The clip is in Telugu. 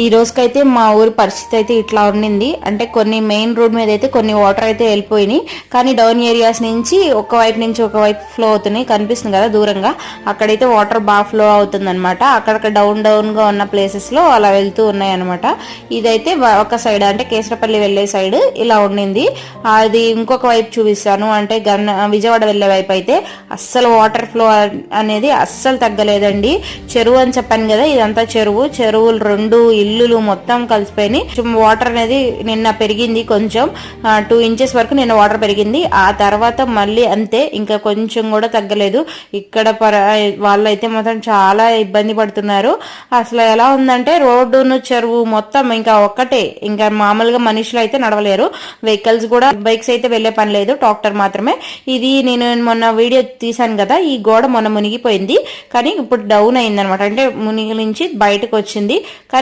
ఈ రోజుకైతే మా ఊరి పరిస్థితి అయితే ఇట్లా ఉండింది. అంటే కొన్ని మెయిన్ రోడ్ మీద అయితే కొన్ని వాటర్ అయితే వెళ్ళిపోయినాయి, కానీ డౌన్ ఏరియాస్ నుంచి ఒకవైపు ఫ్లో అవుతున్నాయి. కనిపిస్తుంది కదా దూరంగా, అక్కడైతే వాటర్ బాగా ఫ్లో అవుతుంది అనమాట. అక్కడక్కడ డౌన్ గా ఉన్న ప్లేసెస్ లో అలా వెళ్తూ ఉన్నాయి అనమాట. ఇదైతే ఒక సైడ్ అంటే కేసరపల్లి వెళ్లే సైడ్ ఇలా ఉండింది. అది ఇంకొక వైపు చూపిస్తాను. అంటే విజయవాడ వెళ్లే వైపు అయితే అస్సలు వాటర్ ఫ్లో అనేది అస్సలు తగ్గలేదండి. చెరువు అని చెప్పాను కదా, ఇదంతా చెరువులు రెండు ఇల్లులు మొత్తం కలిసిపోయినాయి. వాటర్ అనేది నిన్న పెరిగింది, కొంచెం 2 ఇంచెస్ వరకు నిన్న వాటర్ పెరిగింది. ఆ తర్వాత మళ్ళీ అంతే, ఇంకా కొంచెం కూడా తగ్గలేదు. ఇక్కడ వాళ్ళైతే మాత్రం చాలా ఇబ్బంది పడుతున్నారు. అసలు ఎలా ఉందంటే రోడ్డును చెరువు మొత్తం ఇంకా ఒక్కటే, ఇంకా మామూలుగా మనుషులు అయితే నడవలేరు. వెహికల్స్ కూడా, బైక్స్ అయితే వెళ్లే పని లేదు, ట్రాక్టర్ మాత్రమే. ఇది నేను మొన్న వీడియో తీసాను కదా, ఈ గోడ మొన్న మునిగిపోయింది, కానీ ఇప్పుడు డౌన్ అయింది అనమాట. అంటే మునిగి నుంచి బయటకు వచ్చింది.